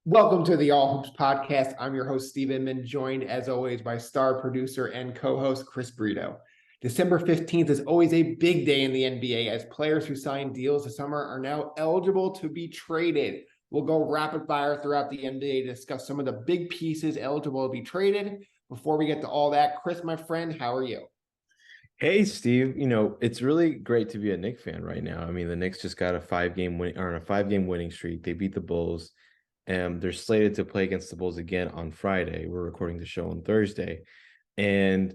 Welcome to the All Hoops podcast. I'm your host, Steve Inman, joined as always by star producer and co-host Chris Brito. December 15th is always a big day in the NBA as players who signed deals this summer are now eligible to be traded. We'll go rapid fire throughout the NBA to discuss some of the big pieces eligible to be traded. Before we get to all that, Chris, my friend, how are you? Hey Steve, it's really great to be a Knicks fan right now. I mean, the Knicks just got a five-game winning streak. They beat the Bulls, and they're slated to play against the Bulls again on Friday. We're recording the show on Thursday, and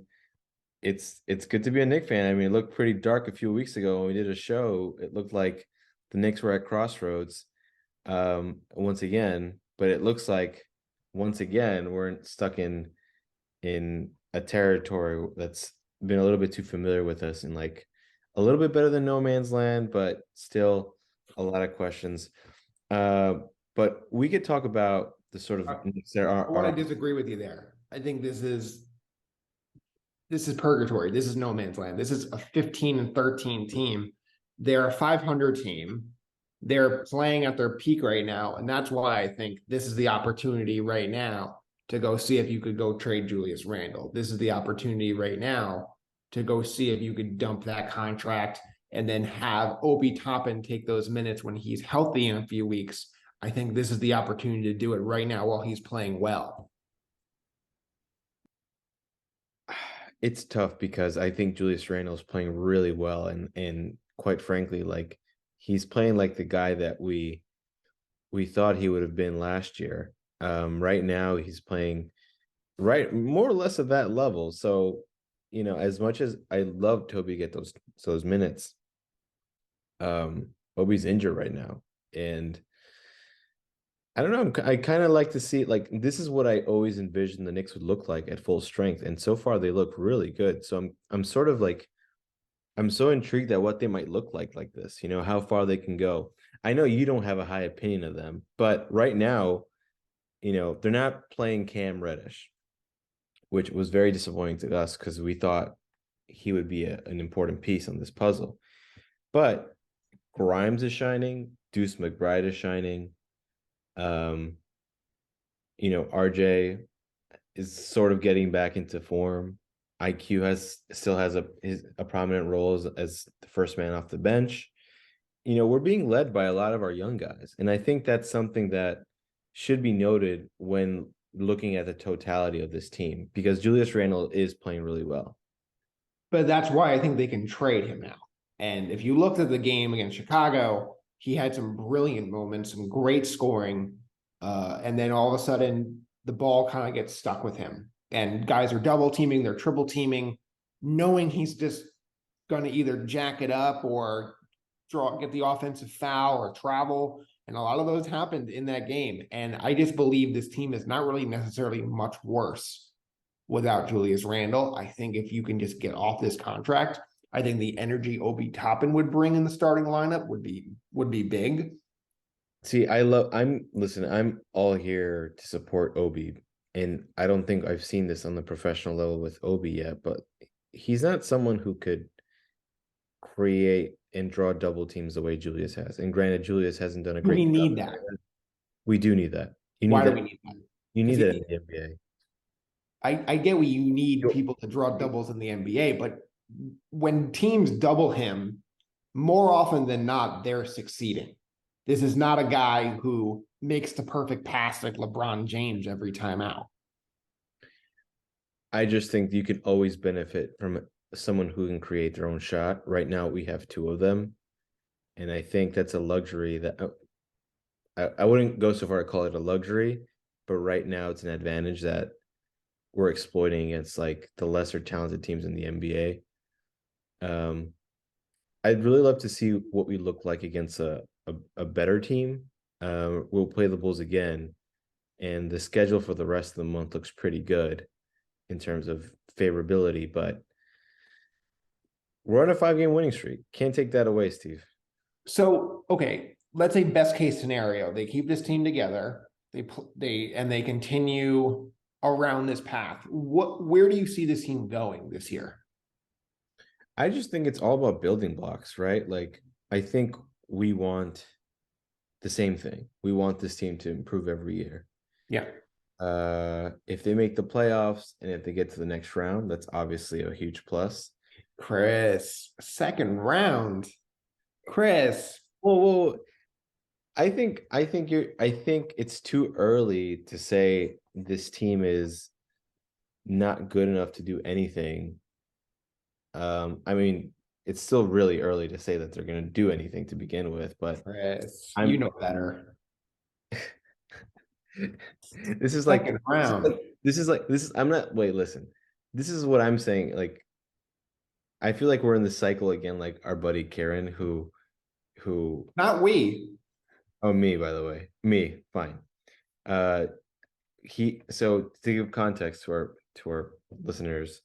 it's good to be a Knicks fan. I mean, it looked pretty dark a few weeks ago when we did a show. It looked like the Knicks were at crossroads once again, but it looks like once again we're stuck in a territory that's been a little bit too familiar with us and like a little bit better than no man's land, but still a lot of questions. But we could talk about the sort of I, there I want are to disagree with you there. I think this is purgatory. This is no man's land. This is a 15 and 13 team. They're a 500 team. They're playing at their peak right now. And that's why I think this is the opportunity right now to go see if you could go trade Julius Randle. This is the opportunity right now to go see if you could dump that contract and then have Obi Toppin take those minutes when he's healthy in a few weeks. I think this is the opportunity to do it right now while he's playing well. it's tough because I think Julius Randle is playing really well, and quite frankly, like he's playing like the guy that we thought he would have been last year. Right now he's playing right more or less of that level. So, as much as I love Toby get those minutes, Obi's injured right now. And I don't know. I kind of like to see like this is what I always envisioned the Knicks would look like at full strength. And so far they look really good. So I'm sort of like I'm so intrigued at what they might look like this, how far they can go. I know you don't have a high opinion of them, but right now, they're not playing Cam Reddish, which was very disappointing to us because we thought he would be an important piece on this puzzle. But Grimes is shining, Deuce McBride is shining. Um, RJ is sort of getting back into form. IQ still has a prominent role as the first man off the bench. We're being led by a lot of our young guys, and I think that's something that should be noted when looking at the totality of this team because Julius Randle is playing really well. But that's why I think they can trade him now. And if you looked at the game against Chicago, he had some brilliant moments, some great scoring. And then all of a sudden, the ball kind of gets stuck with him. And guys are double teaming, they're triple teaming, knowing he's just going to either jack it up or get the offensive foul or travel. And a lot of those happened in that game. And I just believe this team is not really necessarily much worse without Julius Randle. I think if you can just get off this contract, I think the energy Obi Toppin would bring in the starting lineup would be big. See, I'm all here to support Obi, and I don't think I've seen this on the professional level with Obi yet, but he's not someone who could create and draw double teams the way Julius has. And granted, Julius hasn't done a Do we great job. need that? We do need that. You need Why do that. we need that? You need Because that in the NBA. I get what you need people to draw doubles in the NBA, but when teams double him, more often than not, they're succeeding. This is not a guy who makes the perfect pass like LeBron James every time out. I just think you could always benefit from someone who can create their own shot. Right now, we have two of them, and I think that's a luxury that I wouldn't go so far to call it a luxury, but right now it's an advantage that we're exploiting against like the lesser talented teams in the NBA. Um, I'd really love to see what we look like against a better team. We'll play the Bulls again, and the schedule for the rest of the month looks pretty good in terms of favorability, but we're on a 5-game winning streak. Can't take that away, Steve. So, okay, let's say best case scenario, they keep this team together, they continue around this path. Where do you see this team going this year? I just think it's all about building blocks, right? Like I think we want the same thing. We want this team to improve every year. Yeah. If they make the playoffs and if they get to the next round, that's obviously a huge plus. Chris, second round. Chris. Well, I think it's too early to say this team is not good enough to do anything. I mean, it's still really early to say that they're going to do anything to begin with, but Chris, you I'm know better. this is like Second round. I'm not wait, listen. This is what I'm saying. Like, I feel like we're in the cycle again, like our buddy Karen, who Not we. oh, me, by the way. Me, fine. Uh so to give context to our listeners,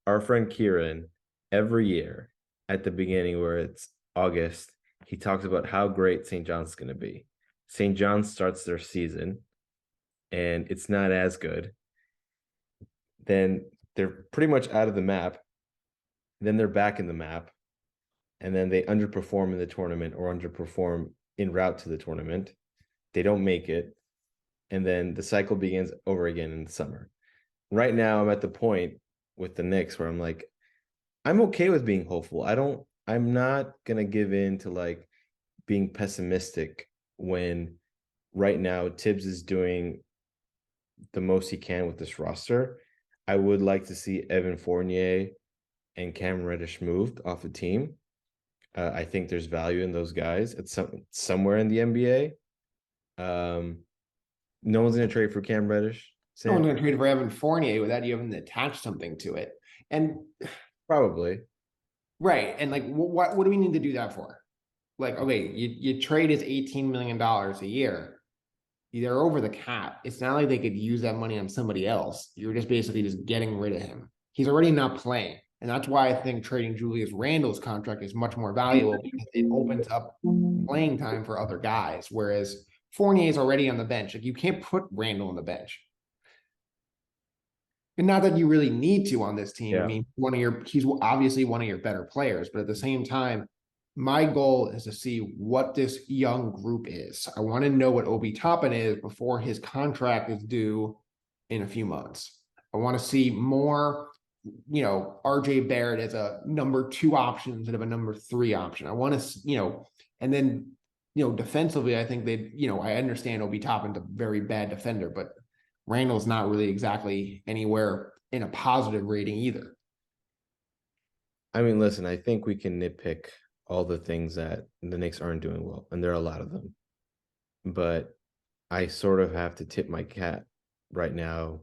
our friend Kieran, every year at the beginning where it's August, he talks about how great St. John's going to be. St. John's starts their season and it's not as good. Then they're pretty much out of the map. Then they're back in the map. And then they underperform in the tournament or underperform en route to the tournament. They don't make it. And then the cycle begins over again in the summer. Right now, I'm at the point with the Knicks where I'm like, I'm okay with being hopeful. I'm not gonna give in to like being pessimistic when right now Tibbs is doing the most he can with this roster. I would like to see Evan Fournier and Cam Reddish moved off the team. I think there's value in those guys at somewhere in the NBA. No one's gonna trade for Cam Reddish, No one's Sam. going to trade for Evan Fournier without you having to attach something to it. And Probably. right. And like, what do we need to do that for? Like, okay, you trade his $18 million a year. They're over the cap. It's not like they could use that money on somebody else. You're just basically just getting rid of him. He's already not playing. And that's why I think trading Julius Randle's contract is much more valuable because it opens up playing time for other guys. Whereas Fournier is already on the bench. Like you can't put Randle on the bench. And not that you really need to on this team. I Yeah. mean, he's obviously one of your better players, but at the same time, my goal is to see what this young group is. I want to know what Obi Toppin is before his contract is due in a few months. I want to see more, RJ Barrett as a number 2 option instead of a number 3 option. I want to, and then, defensively, I think I understand Obi Toppin's a very bad defender, but Randall's not really exactly anywhere in a positive rating either. I mean, listen, I think we can nitpick all the things that the Knicks aren't doing well, and there are a lot of them. But I sort of have to tip my cap right now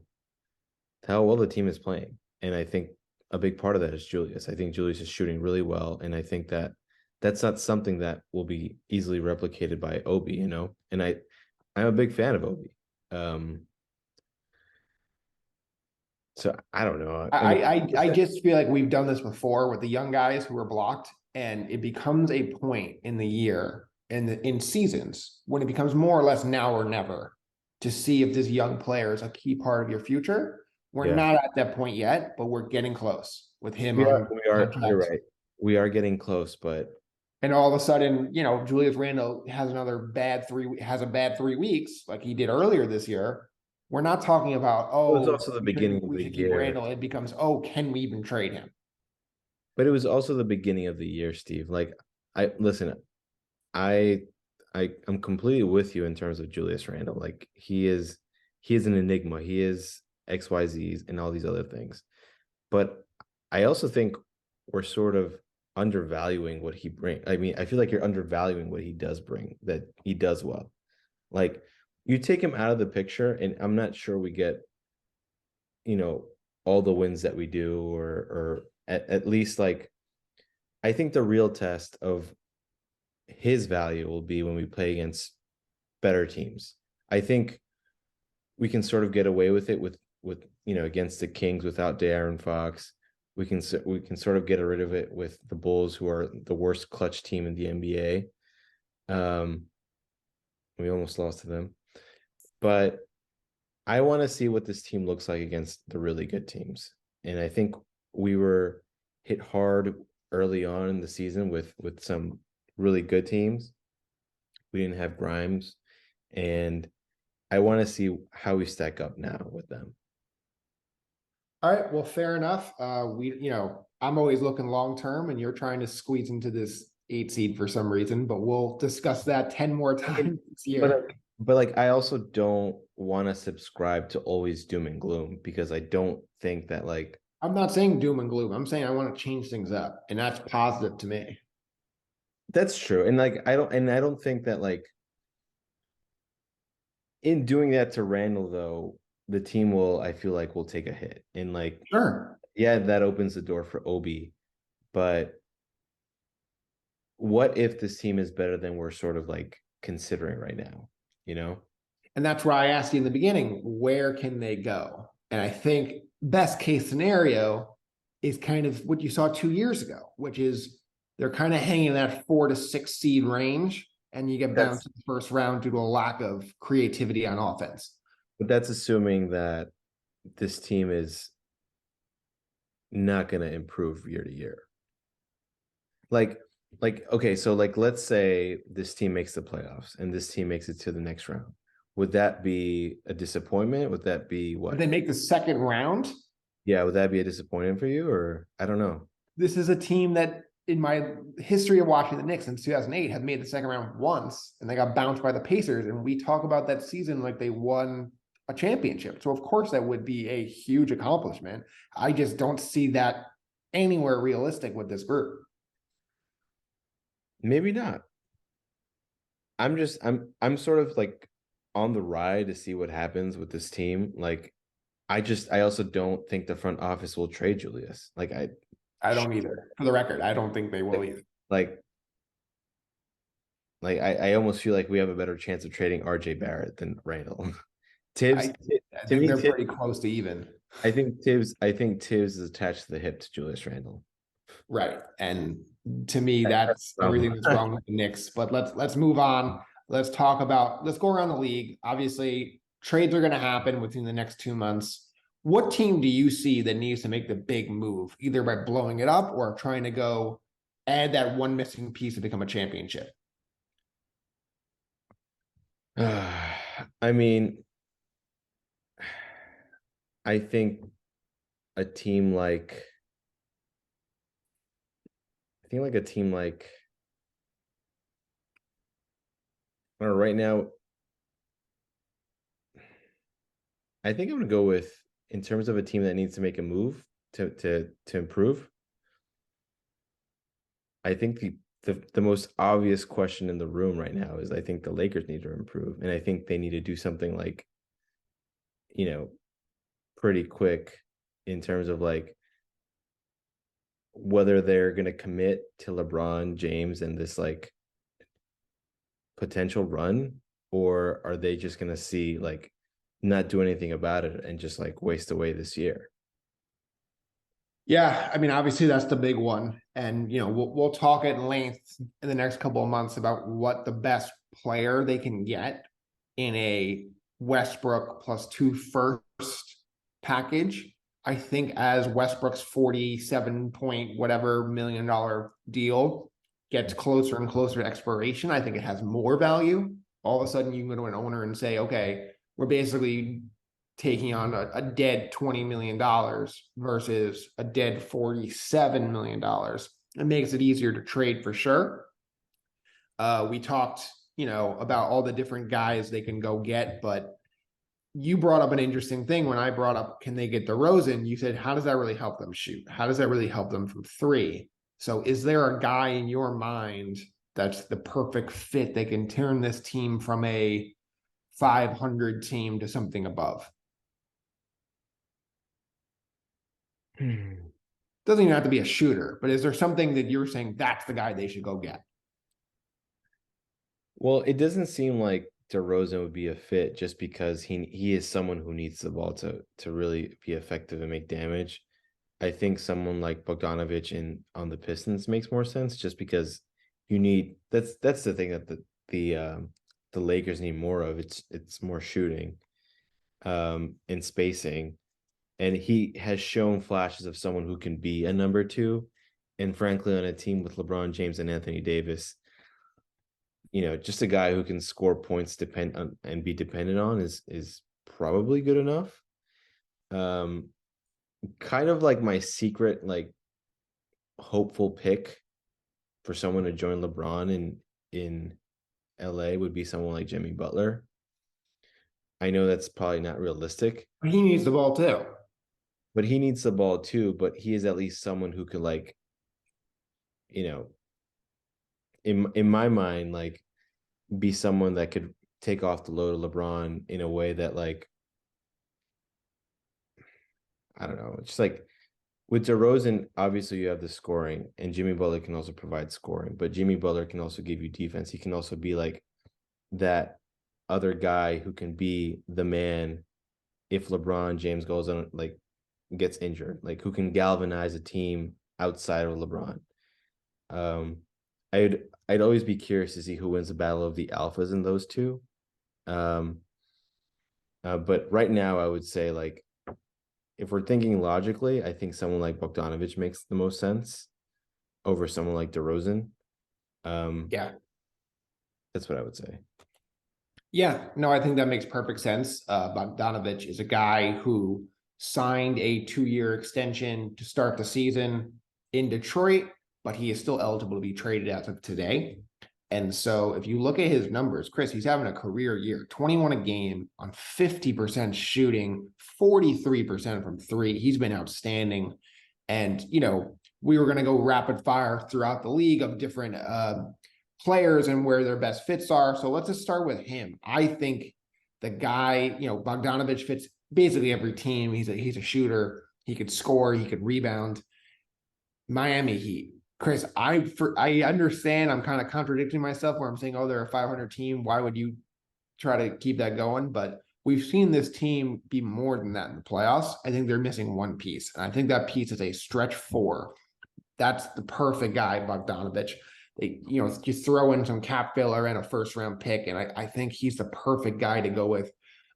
to how well the team is playing. And I think a big part of that is Julius. I think Julius is shooting really well. And I think that that's not something that will be easily replicated by Obi, And I'm a big fan of Obi. So I don't know. I just feel like we've done this before with the young guys who are blocked, and it becomes a point in the year and in seasons when it becomes more or less now or never to see if this young player is a key part of your future. We're Yeah, not at that point yet, but we're getting close with him we are. on We are. You're contract. right. We are getting close, but And all of a sudden, Julius Randle has a bad 3 weeks like he did earlier this year. We're not talking about, it was oh, also the beginning of we the should keep year. Randle. It becomes, oh, can we even trade him? But it was also the beginning of the year, Steve. Like, I listen, I I'm completely with you in terms of Julius Randle. Like he is an enigma. He is XYZs and all these other things. But I also think we're sort of undervaluing what he brings. I mean, I feel like you're undervaluing what he does bring, that he does well. Like you take him out of the picture, and I'm not sure we get, you know, all the wins that we do, or at least like I think the real test of his value will be when we play against better teams. I think we can sort of get away with it with against the Kings without De'Aaron Fox. We can sort of get rid of it with the Bulls, who are the worst clutch team in the NBA. We almost lost to them, but I want to see what this team looks like against the really good teams. And I think we were hit hard early on in the season with some really good teams. We didn't have Grimes, and I want to see how we stack up now with them. All right, well, fair enough. I'm always looking long term, and you're trying to squeeze into this 8 seed for some reason, but we'll discuss that 10 more times this year. But like I also don't want to subscribe to always doom and gloom, because I don't think that like I'm not saying doom and gloom. I'm saying I want to change things up, and that's positive to me. that's true. And like I don't think that like in doing that to Randall though, the team will, I feel like, will take a hit. And like, Sure. yeah, that opens the door for Obi, but what if this team is better than we're sort of like considering right now, you know? And that's why I asked you in the beginning, where can they go? And I think best case scenario is kind of what you saw 2 years ago, which is they're kind of hanging in that 4 to 6 seed range, and you get That's bounced in the first round due to a lack of creativity on offense. but that's assuming that this team is not going to improve year to year. Like okay, so like let's say this team makes the playoffs and this team makes it to the next round. Would that be a disappointment? Would that be But what? they make the second round. Yeah, would that be a disappointment for you, or I don't know. This is a team that, in my history of watching the Knicks since 2008, have made the second round once, and they got bounced by the Pacers. And we talk about that season like they won a championship. So of course that would be a huge accomplishment. I just don't see that anywhere realistic with this group. Maybe not. I'm sort of like on the ride to see what happens with this team. Like I also don't think the front office will trade Julius. I don't either. For the record, I don't think they will either. Like I almost feel like we have a better chance of trading RJ Barrett than Randall. Tibbs, I to think me, they're Tibbs, pretty close to even. I think Tibbs is attached to the hip to Julius Randle. Right. And to me, that's everything that's wrong with the Knicks. But let's move on. Let's go around the league. Obviously, trades are going to happen within the next 2 months. What team do you see that needs to make the big move, either by blowing it up or trying to go add that one missing piece to become a championship? I mean, I think a team like I think like a team like I don't know, right now, I think I'm gonna go with, in terms of a team that needs to make a move to improve. I think the most obvious question in the room right now is I think the Lakers need to improve, and I think they need to do something like, you know, pretty quick in terms of like whether they're going to commit to LeBron James and this like potential run, or are they just going to see like not do anything about it and just like waste away this year. Yeah, I mean, obviously that's the big one, and we'll talk at length in the next couple of months about what the best player they can get in a Westbrook plus 2 first package. I think as Westbrook's 47 point whatever $1 million deal gets closer and closer to expiration, I think it has more value. All of a sudden, you can go to an owner and say, okay, we're basically taking on a dead $20 million versus a dead $47 million. It makes it easier to trade for sure. We talked, about all the different guys they can go get, but you brought up an interesting thing when I brought up, can they get DeRozan? You said, how does that really help them shoot? How does that really help them from three? So is there a guy in your mind that's the perfect fit? They can turn this team from a 500 team to something above. Doesn't even have to be a shooter, but is there something that you're saying that's the guy they should go get? Well, it doesn't seem like DeRozan would be a fit just because he is someone who needs the ball to really be effective and make damage. I think someone like Bogdanovich on the Pistons makes more sense, just because you need that's the thing that the Lakers need more of. It's more shooting and spacing. And he has shown flashes of someone who can be a number two. And frankly, on a team with LeBron James and Anthony Davis, just a guy who can score points depend on and be dependent on is probably good enough. Um, Kind of like my secret, like hopeful pick for someone to join LeBron in LA would be someone like Jimmy Butler. I know that's probably not realistic, He needs the ball too. but he needs the ball too. But he is at least someone who could like, you know, in my mind, like be someone that could take off the load of LeBron in a way that like I don't know, just like with DeRozan, obviously you have the scoring, and Jimmy Butler can also provide scoring, but Jimmy Butler can also give you defense. He can also be like that other guy who can be the man if LeBron James goes on like gets injured, like who can galvanize a team outside of LeBron. Um, I'd always be curious to see who wins the battle of the alphas in those two. Um, but right now, I would say like if we're thinking logically, I think someone like Bogdanovich makes the most sense over someone like DeRozan. Um, Yeah. that's what I would say. Yeah, no, I think that makes perfect sense. Bogdanovich is a guy who signed a 2-year extension to start the season in Detroit, but he is still eligible to be traded as of today. And so if you look at his numbers, Chris, he's having a career year, 21 a game on 50% shooting, 43% from three. He's been outstanding. And, we were going to go rapid fire throughout the league of different players and where their best fits are. So let's just start with him. I think the guy, Bogdanovich fits basically every team. He's a shooter. He could score. He could rebound. Miami Heat. Chris, I understand. I'm kind of contradicting myself where I'm saying, oh, they're a 500 team. Why would you try to keep that going? But we've seen this team be more than that in the playoffs. I think they're missing one piece, and I think that piece is a stretch four. That's the perfect guy, Bogdanovich. You throw in some cap filler and a first round pick, and I think he's the perfect guy to go with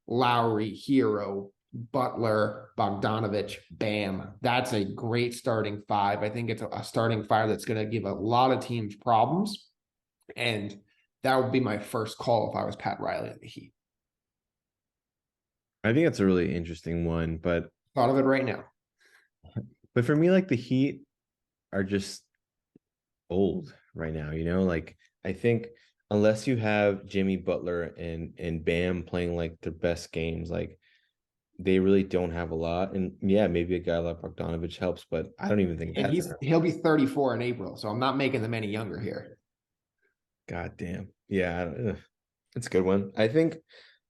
Lowry, Hero, Butler, Bogdanovich, Bam. That's a great starting five. I think it's a starting five that's going to give a lot of teams problems. And that would be my first call if I was Pat Riley at the Heat. I think that's a really interesting one, Thought of it right now. but for me, like the Heat are just old right now, like I think unless you have Jimmy Butler and Bam playing like their best games, like they really don't have a lot. And yeah, maybe a guy like Bogdanovich helps, but I don't even think And that's he'll be 34 in April, so I'm not making them any younger here. God damn. Yeah, it's a good one. I think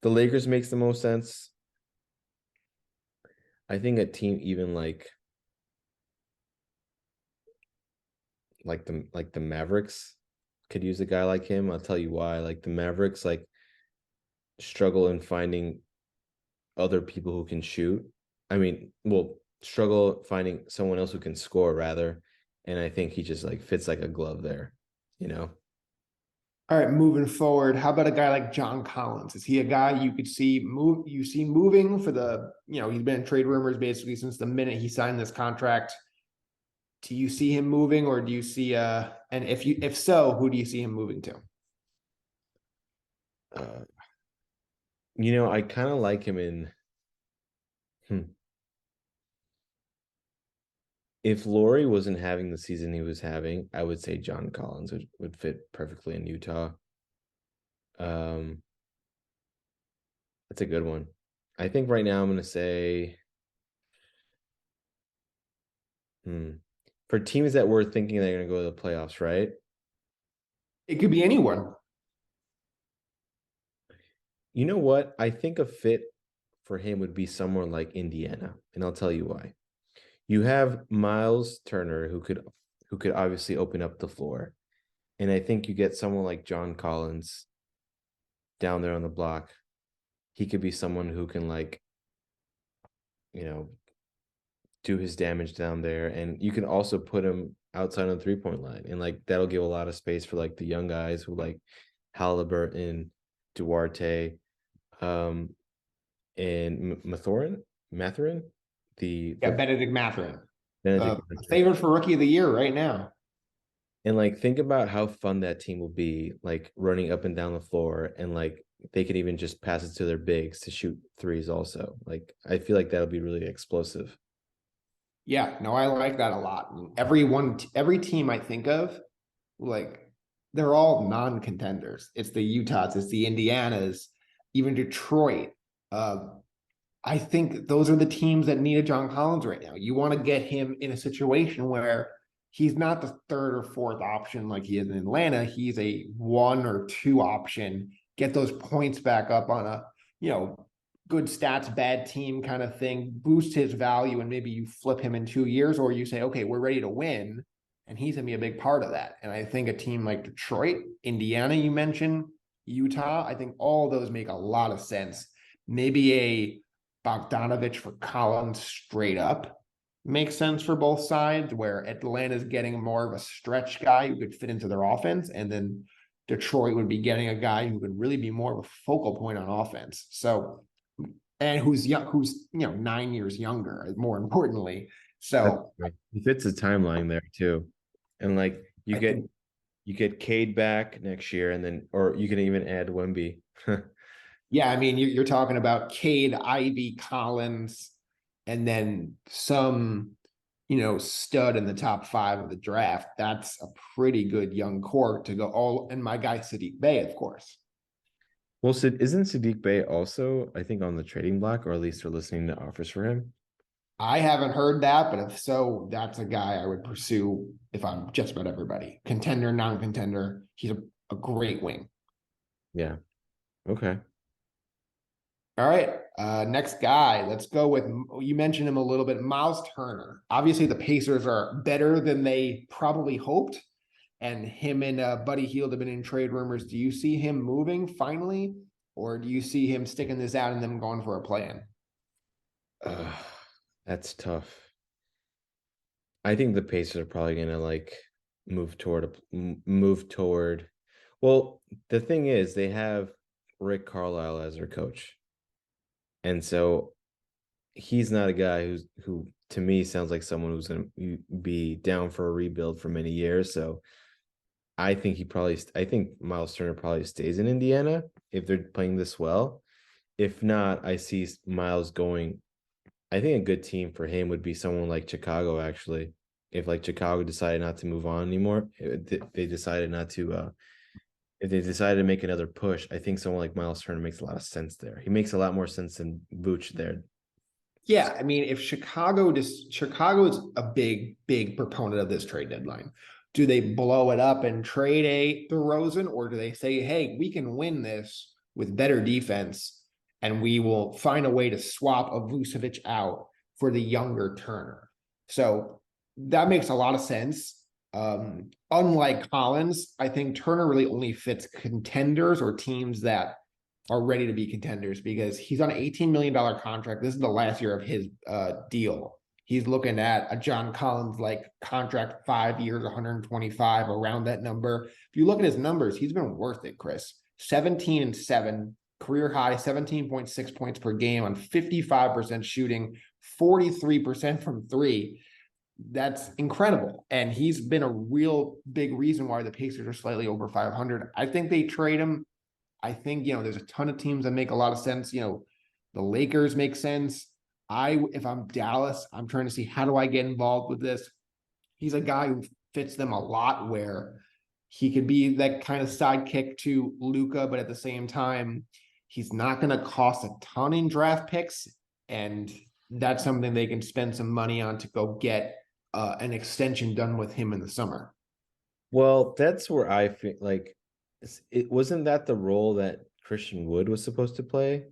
the Lakers makes the most sense. I think a team even like the Mavericks could use a guy like him. I'll tell you why. Like the Mavericks like struggle in finding other people who can shoot. I mean, well, struggle finding someone else who can score rather. And I think he just like fits like a glove there, you know. All right, moving forward, how about a guy like John Collins? Is he a guy you could see moving for he's been in trade rumors basically since the minute he signed this contract. Do you see him moving, or do you see and if so, who do you see him moving to? Uh, I kind of like him in if Laurie wasn't having the season he was having, I would say John Collins would fit perfectly in Utah. Um, that's a good one. I think right now I'm gonna say, for teams that were thinking they're gonna go to the playoffs, right? It could be anyone. You know what? I think a fit for him would be somewhere like Indiana, and I'll tell you why. You have Miles Turner who could obviously open up the floor, and I think you get someone like John Collins down there on the block. He could be someone who can like, you know, do his damage down there, and you can also put him outside on the 3-point line, and like that'll give a lot of space for like the young guys who like Halliburton, Duarte, and Mathurin, Yeah, the Benedict Mathurin, Benedict favorite for rookie of the year right now. And like think about how fun that team will be, like running up and down the floor, and like they could even just pass it to their bigs to shoot threes also. Like I feel like that'll be really explosive. Yeah, no, I like that a lot. And every team I think of, like they're all non-contenders. It's the Utahs, it's the Indianas, even Detroit. Uh, I think those are the teams that need a John Collins right now. You want to get him in a situation where he's not the third or fourth option like he is in Atlanta. He's a one or two option. Get those points back up on a, you know, good stats, bad team kind of thing, boost his value, and maybe you flip him in 2 years, or you say, okay, we're ready to win. And he's gonna be a big part of that. And I think a team like Detroit, Indiana, you mentioned, Utah, I think all those make a lot of sense. Maybe a Bogdanovich for Collins straight up makes sense for both sides, where Atlanta's getting more of a stretch guy who could fit into their offense, and then Detroit would be getting a guy who could really be more of a focal point on offense. So, and who's young, who's 9 years younger, more importantly. That's So right. He fits the timeline there too. And like I think, you get Cade back next year, and then or you can even add Wemby. yeah, I mean, you're talking about Cade, Ivy, Collins, and then some, stud in the top five of the draft. That's a pretty good young core to go all. And my guy Sadiq Bey, of course. Well, isn't Sadiq Bey also, I think, on the trading block, or at least they're listening to offers for him? I haven't heard that, but if so, that's a guy I would pursue if I'm just about everybody. Contender, non-contender. He's a great wing. Yeah. Okay. All right. Next guy. Let's go with, you mentioned him a little bit, Miles Turner. Obviously, the Pacers are better than they probably hoped. And him and Buddy Hield have been in trade rumors. Do you see him moving finally? Or do you see him sticking this out and them going for a plan? Uh, that's tough. I think the Pacers are probably gonna like move toward. Well, the thing is, they have Rick Carlisle as their coach, and so he's not a guy who to me sounds like someone who's going to be down for a rebuild for many years. So I think Miles Turner probably stays in Indiana if they're playing this well. If not, I see Miles going. I think a good team for him would be someone like Chicago, actually. If like Chicago decided not to move on anymore, they decided not to. If they decided to make another push, I think someone like Miles Turner makes a lot of sense there. He makes a lot more sense than Vooch there. Yeah, I mean, if Chicago is a big proponent of this trade deadline. Do they blow it up and trade a DeRozan, or do they say, hey, we can win this with better defense, and we will find a way to swap a Vucevic out for the younger Turner? So that makes a lot of sense. Unlike Collins, I think Turner really only fits contenders or teams that are ready to be contenders, because he's on an $18 million contract. This is the last year of his deal. He's looking at a John Collins like contract, 5 years, 125, around that number. If you look at his numbers, he's been worth it, Chris. 17-7, career high, 17.6 points per game on 55% shooting, 43% from three. That's incredible. And he's been a real big reason why the Pacers are slightly over 500. I think they trade him. I think, there's a ton of teams that make a lot of sense. The Lakers make sense. If I'm Dallas, I'm trying to see, how do I get involved with this? He's a guy who fits them a lot, where he could be that kind of sidekick to Luka, but at the same time, he's not going to cost a ton in draft picks. And that's something they can spend some money on to go get an extension done with him in the summer. Well, that's where I feel like it wasn't that the role that Christian Wood was supposed to play.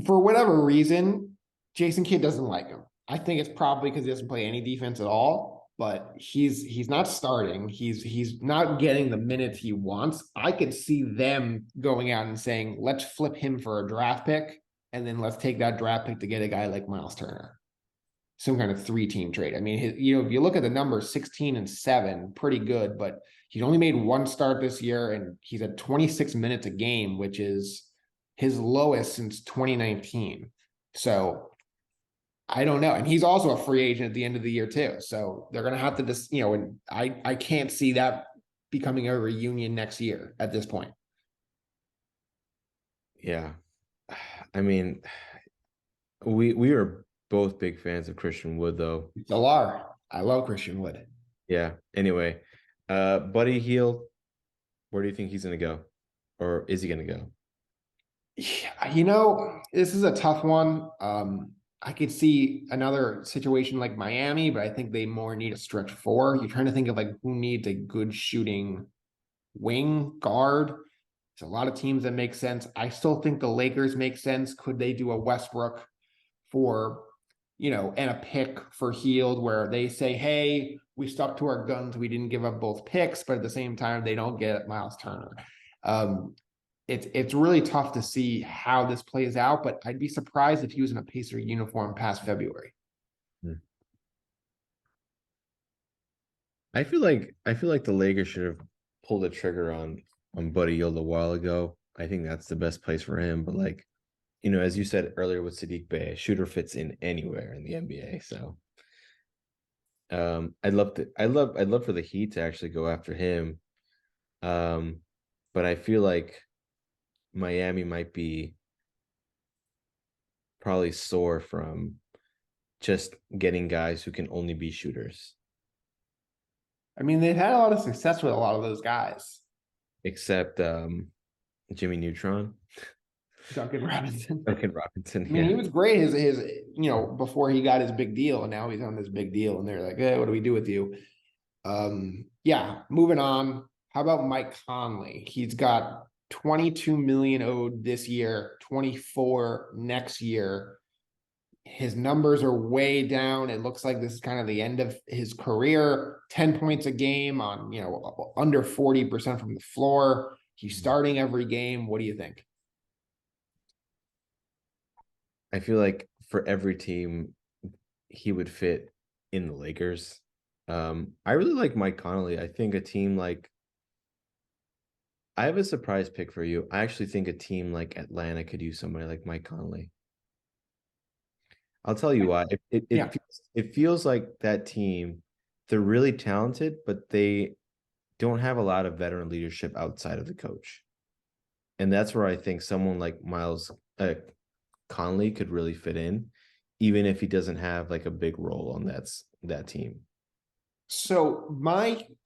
For whatever reason, Jason Kidd doesn't like him. I think it's probably because he doesn't play any defense at all. But he's not starting. He's not getting the minutes he wants. I could see them going out and saying, let's flip him for a draft pick, and then let's take that draft pick to get a guy like Miles Turner. Some kind of 3-team trade. I mean, if you look at the numbers, 16-7, pretty good, but he's only made one start this year, and he's at 26 minutes a game, which is his lowest since 2019. So I don't know. And he's also a free agent at the end of the year too. So they're gonna have to just, and I can't see that becoming a reunion next year at this point. Yeah. I mean, we are both big fans of Christian Wood though. Still are. I love Christian Wood. Yeah. Anyway, Buddy Hield, where do you think he's gonna go? Or is he gonna go? Yeah, this is a tough one. I could see another situation like Miami, but I think they more need a stretch four. You're trying to think of like who needs a good shooting wing guard. There's a lot of teams that make sense. I still think the Lakers make sense. Could they do a Westbrook for, and a pick for Hield where they say, hey, we stuck to our guns. We didn't give up both picks, but at the same time, they don't get Miles Turner. Um, it's really tough to see how this plays out, but I'd be surprised if he was in a Pacer uniform past February. Hmm. I feel like the Lakers should have pulled the trigger on Buddy Hield a while ago. I think that's the best place for him. But like, as you said earlier with Sadiq Bey, a shooter fits in anywhere in the NBA. So I'd love for the Heat to actually go after him. Um, but I feel like Miami might be probably sore from just getting guys who can only be shooters, I mean, they've had a lot of success with a lot of those guys. except Jimmy Neutron, Duncan Robinson. Duncan Robinson. I mean, he Yeah. was great his before he got his big deal, and now he's on this big deal, and they're like, what do we do with you? Yeah, moving on. How about Mike Conley? He's got 22 million owed this year, 24 next year. His numbers are way down. It looks like this is kind of the end of his career. 10 points a game on, under 40% from the floor. He's starting every game. What do you think? I feel like for every team, he would fit in the Lakers. I really like Mike Conley. I think a team like I have a surprise pick for you. I actually think a team like Atlanta could use somebody like Mike Conley. I'll tell you why. Yeah. It feels like that team, they're really talented, but they don't have a lot of veteran leadership outside of the coach. And that's where I think someone like Miles Conley could really fit in, even if he doesn't have like a big role on that team. So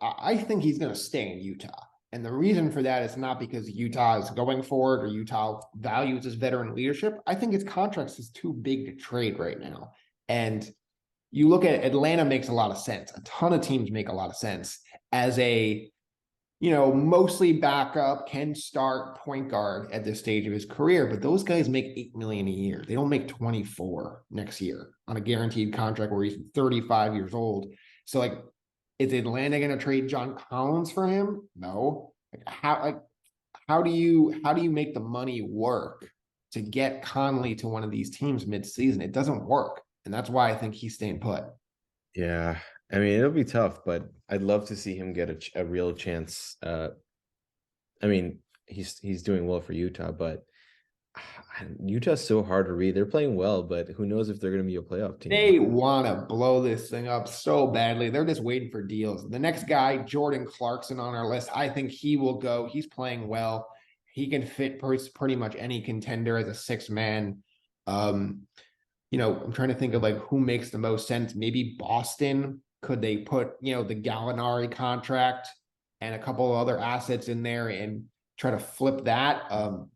I think he's going to stay in Utah. And the reason for that is not because Utah is going for it or Utah values his veteran leadership. I think his contract is too big to trade right now. And you look at Atlanta makes a lot of sense. A ton of teams make a lot of sense as a, mostly backup, can start point guard at this stage of his career. But those guys make 8 million a year. They don't make 24 next year on a guaranteed contract where he's 35 years old. So like, is Atlanta going to trade John Collins for him? No. How do you make the money work to get Conley to one of these teams mid-season? It doesn't work. And that's why I think he's staying put. Yeah. I mean, it'll be tough, but I'd love to see him get a real chance. I mean, he's doing well for Utah, but Utah's so hard to read. They're playing well, but who knows if they're going to be a playoff team. They want to blow this thing up so badly. They're just waiting for deals. The next guy, Jordan Clarkson on our list, I think he will go. He's playing well. He can fit pretty much any contender as a six man. I'm trying to think of like who makes the most sense. Maybe Boston. Could they put, the Gallinari contract and a couple of other assets in there and try to flip that?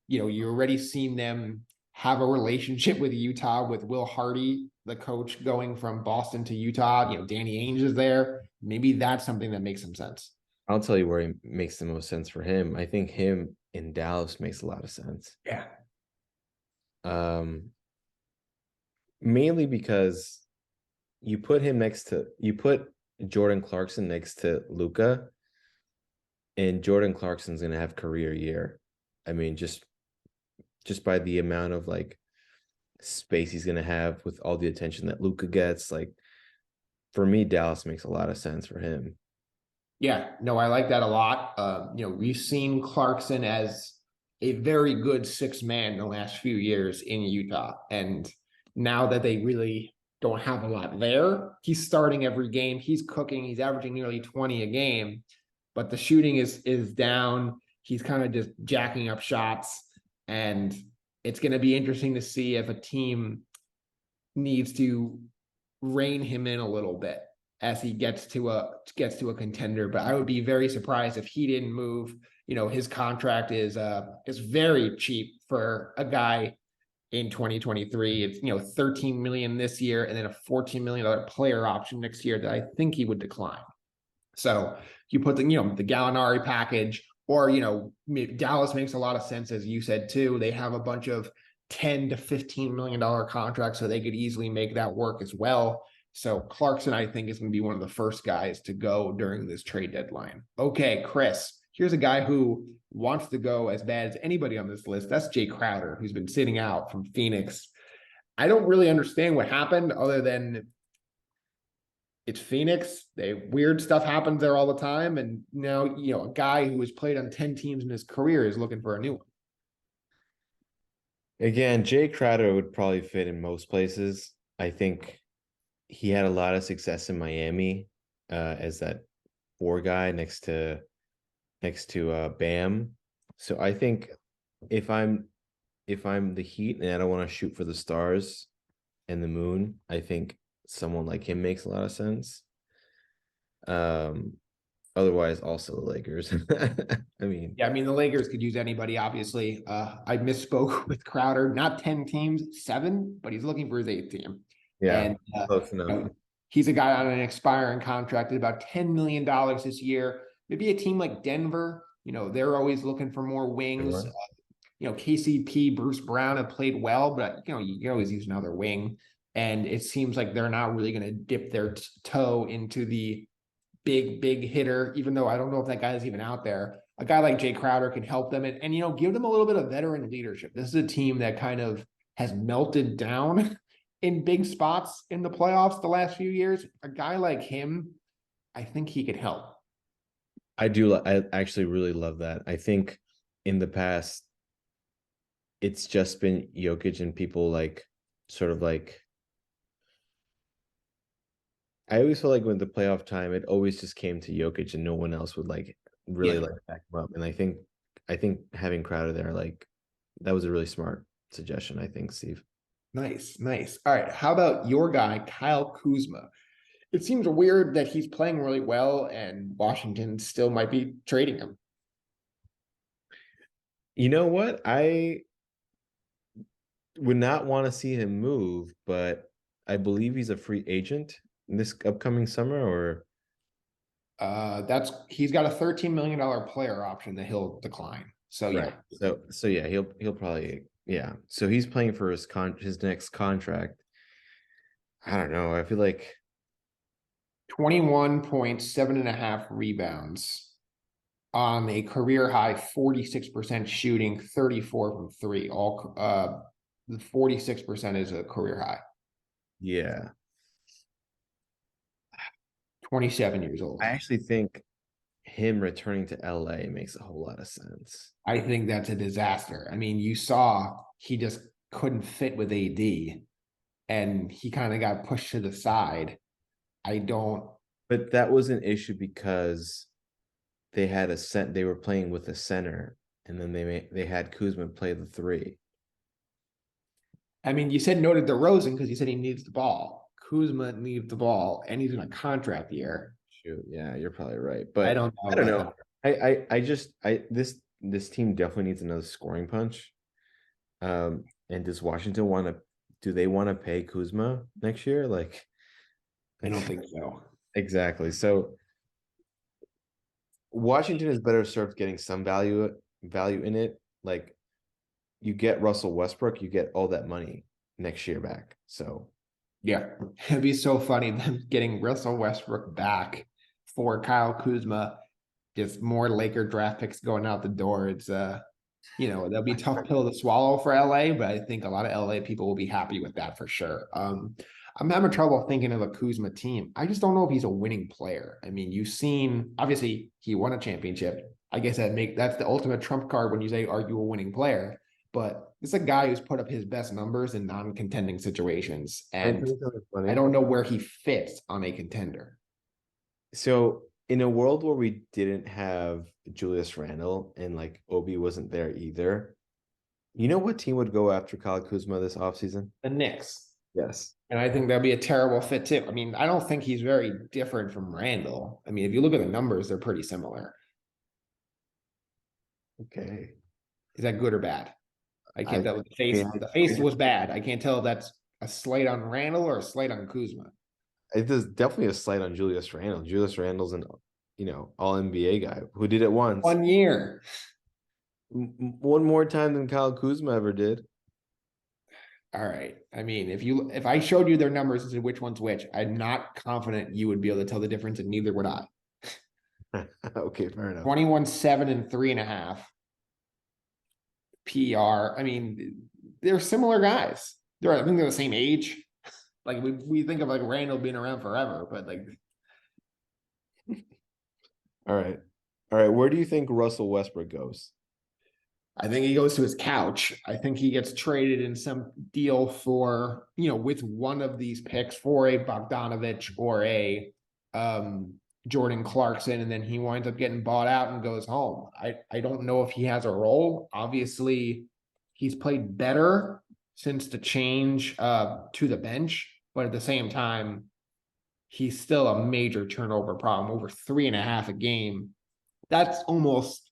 You already seen them have a relationship with Utah with Will Hardy, the coach going from Boston to Utah. Danny Ainge is there. Maybe that's something that makes some sense. I'll tell you where it makes the most sense for him. I think him in Dallas makes a lot of sense. Yeah. Mainly because you put Jordan Clarkson next to Luka, and Jordan Clarkson's gonna have career year. I mean, just by the amount of like space he's gonna have with all the attention that Luka gets. Like for me, Dallas makes a lot of sense for him. Yeah, no, I like that a lot. We've seen Clarkson as a very good six man the last few years in Utah. And now that they really don't have a lot there. He's starting every game. He's cooking. He's averaging nearly 20 a game, but the shooting is down. He's kind of just jacking up shots, and it's going to be interesting to see if a team needs to rein him in a little bit as he gets to a contender. But I would be very surprised if he didn't move. His contract is very cheap for a guy in 2023. It's 13 million this year and then a $14 million player option next year that I think he would decline. So you put the Gallinari package, or Dallas makes a lot of sense, as you said too. They have a bunch of 10 to $15 million contracts, so they could easily make that work as well. So Clarkson, I think, is going to be one of the first guys to go during this trade deadline. Okay, Chris, here's a guy who wants to go as bad as anybody on this list. That's Jay Crowder, who's been sitting out from Phoenix. I don't really understand what happened, other than it's Phoenix. Weird stuff happens there all the time. And now, a guy who has played on 10 teams in his career is looking for a new one. Again, Jay Crowder would probably fit in most places. I think he had a lot of success in Miami as that 4 guy next to Bam. So I think if I'm the Heat and I don't want to shoot for the stars and the moon, I think someone like him makes a lot of sense. Otherwise, also the Lakers. I mean, the Lakers could use anybody, obviously. I misspoke with Crowder, not 10 teams, 7, but he's looking for his 8th team. yeah, And close enough. he's a guy on an expiring contract at about $10 million this year. Maybe a team like Denver, they're always looking for more wings. KCP, Bruce Brown have played well, but you can always use another wing. And it seems like they're not really going to dip their toe into the big hitter, even though I don't know if that guy is even out there. A guy like Jay Crowder can help them and give them a little bit of veteran leadership. This is a team that kind of has melted down in big spots in the playoffs the last few years. A guy like him, I think he could help. I do. I actually really love that. I think in the past, it's just been Jokic and people like sort of like. I always feel like when the playoff time, it always just came to Jokic and no one else would like really like back him up. And I think having Crowder there, like that was a really smart suggestion, I think, Steve. Nice. All right. How about your guy, Kyle Kuzma? It seems weird that he's playing really well and Washington still might be trading him. You know what? I would not want to see him move, but I believe he's a free agent this upcoming summer, or he's got a $13 million player option that he'll decline. So right. So yeah, he'll probably So he's playing for his next contract. I don't know. I feel like 21 points, 7.5 rebounds on a career high 46% shooting, 34 from 3. The 46% is a career high. Yeah. 27 years old. I actually think him returning to LA makes a whole lot of sense. I think that's a disaster. I mean, you saw he just couldn't fit with AD and he kind of got pushed to the side. But that was an issue because they were playing with a center and then they had Kuzma play the 3. I mean, you said noted DeRozan because you said he needs the ball. Kuzma needs the ball and he's in a contract year. Shoot, yeah, you're probably right. But I don't know. This team definitely needs another scoring punch. And does Washington do they want to pay Kuzma next year? Like, I don't think so. Exactly. So Washington is better served getting some value in it. Like, you get Russell Westbrook, you get all that money next year back. So yeah, it'd be so funny them getting Russell Westbrook back for Kyle Kuzma. Just more Laker draft picks going out the door. It's that'll be a tough pill to swallow for LA, but I think a lot of LA people will be happy with that for sure. I'm having trouble thinking of a Kuzma team. I just don't know if he's a winning player. I mean, you've seen, obviously he won a championship. I guess that's the ultimate trump card when you say, are you a winning player? but it's a guy who's put up his best numbers in non-contending situations, I think and something I funny. don't know where he fits on a contender. So in a world where we didn't have Julius Randle and like Obi wasn't there either, you know what team would go after Kyle Kuzma this offseason? The Knicks. Yes. And I think that'd be a terrible fit too. I mean, I don't think he's very different from Randall. I mean, if you look at the numbers, they're pretty similar. Okay. Is that good or bad? I I, can't tell. The I face, mean, the face was bad. I can't tell if that's a slight on Randall or a slight on Kuzma. it is definitely a slight on Julius Randle. Julius Randle's an, all NBA guy who did it once, 1 year. one more time than Kyle Kuzma ever did. All right. I mean, if I showed you their numbers and said which one's which, I'm not confident you would be able to tell the difference, and neither would I. Okay, fair enough. 21, 7, and 3.5 PR. I mean, they're similar guys. I think they're the same age. Like we think of like Randall being around forever, but like All right. All right. Where do you think Russell Westbrook goes? I think he goes to his couch. I think he gets traded in some deal for, with one of these picks for a Bogdanovich or a Jordan Clarkson, and then he winds up getting bought out and goes home. I don't know if he has a role. Obviously, he's played better since the change to the bench, but at the same time, he's still a major turnover problem, over 3.5 a game. That's almost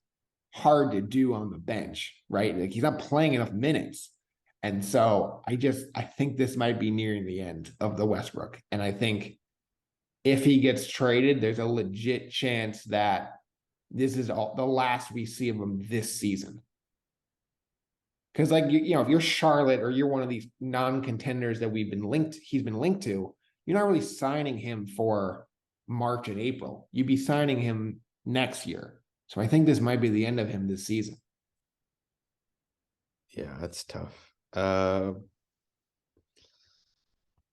hard to do on the bench, right? Like he's not playing enough minutes. And so I think this might be nearing the end of the Westbrook. And I think if he gets traded, there's a legit chance that this is the last we see of him this season. Because like if you're Charlotte or you're one of these non-contenders that he's been linked to, you're not really signing him for March and April. You'd be signing him next year. So I think this might be the end of him this season. Yeah, that's tough. I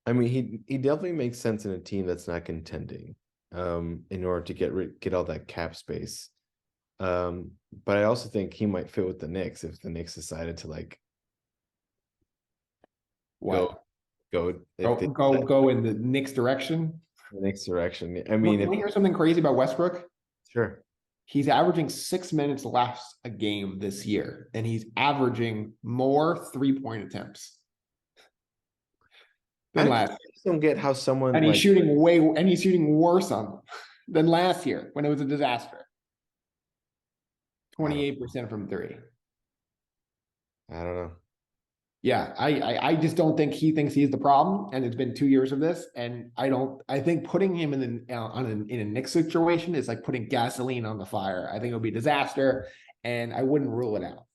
mean, he definitely makes sense in a team that's not contending, in order to get all that cap space. But I also think he might fit with the Knicks if the Knicks decided to like What? go if Go they go go in the Knicks direction. the Knicks direction. I Want mean, if to hear something crazy about Westbrook? sure. He's averaging 6 minutes less a game this year, and he's averaging more 3-point attempts than I last year. just don't get how someone And like he's shooting worse on them than last year when it was a disaster. I don't 28% from three. I don't know. Yeah, I just don't think he thinks he's the problem, and it's been 2 years of this, and I think putting him in in a Knicks situation is like putting gasoline on the fire. I think it'll be a disaster, and I wouldn't rule it out.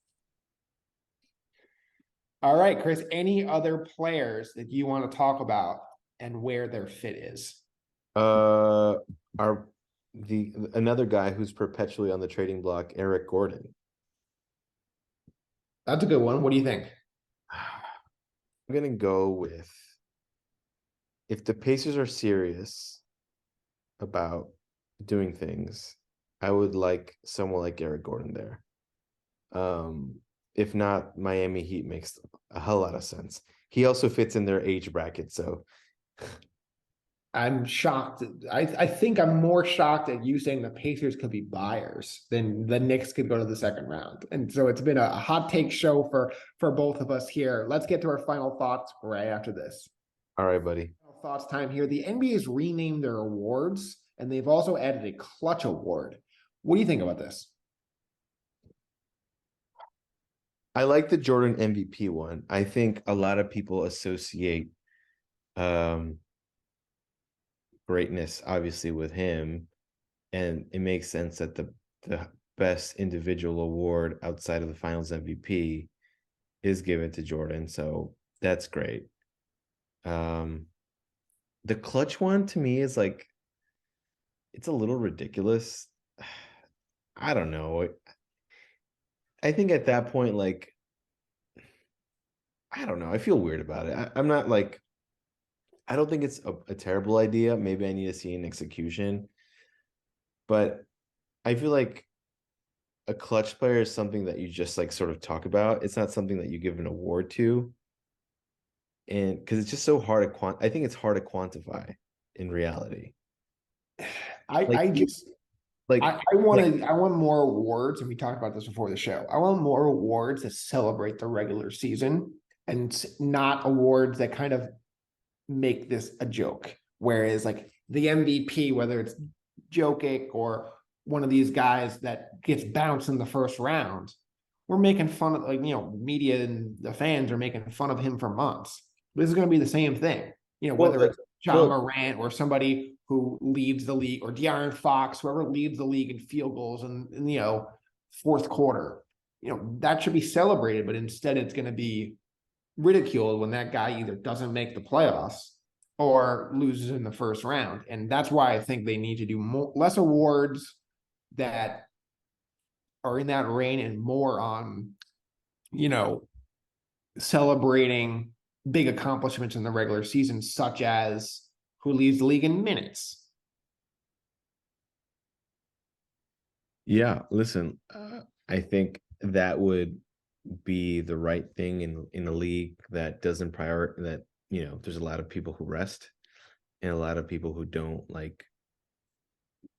All right, Chris, any other players that you want to talk about and where their fit is? Our the another guy who's perpetually on the trading block, Eric Gordon. That's a good one. What do you think? I'm gonna go with if the Pacers are serious about doing things, I would like someone like Eric Gordon there. If not, Miami Heat makes a hell lot of sense. He also fits in their age bracket, so I'm shocked. I think I'm more shocked at you saying the Pacers could be buyers than the Knicks could go to the second round. And so it's been a hot take show for both of us here. Let's get to our final thoughts right after this. all right, buddy. Final thoughts time here. The NBA has renamed their awards, and they've also added a clutch award. What do you think about this? I like the Jordan MVP one. I think a lot of people associate um greatness obviously with him, and it makes sense that the best individual award outside of the finals MVP is given to Jordan, so that's great. um the clutch one to me is like it's a little ridiculous. I don't know. I think at that point, like, I don't know, I feel weird about it. I'm not like, I don't think it's a terrible idea. Maybe I need to see an execution, but I feel like a clutch player is something that you just like sort of talk about. It's not something that you give an award to. And because it's just so hard to I think it's hard to quantify in reality. I Like I just like I want more awards, and we talked about this before the show. I want more awards that celebrate the regular season and not awards that kind of make this a joke. Whereas like the MVP, whether it's Jokic or one of these guys that gets bounced in the first round, we're making fun of, like, media and the fans are making fun of him for months. This is going to be the same thing, well, whether it's John well, Morant or somebody who leads the league, or De'Aaron Fox, whoever leads the league in field goals in fourth quarter. That should be celebrated, but instead it's going to be ridiculed when that guy either doesn't make the playoffs or loses in the first round. And that's why I think they need to do less awards that are in that reign and more on, you know, celebrating big accomplishments in the regular season, such as who leads the league in minutes. yeah, listen, I think that would be the right thing in a league that doesn't prior that there's a lot of people who rest and a lot of people who don't like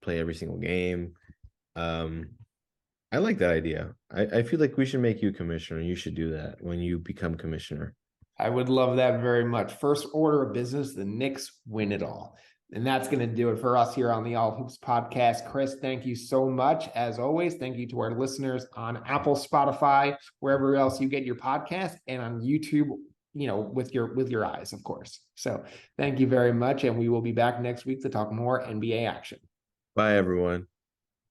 play every single game. Um, I like that idea. I feel like we should make you commissioner. You should do that when you become commissioner. I would love that very much. First order of business, the Knicks win it all. And that's going to do it for us here on the All Hoops podcast. Chris, thank you so much. As always, thank you to our listeners on Apple, Spotify, wherever else you get your podcast, and on YouTube, with your eyes, of course. So thank you very much. And we will be back next week to talk more NBA action. Bye, everyone.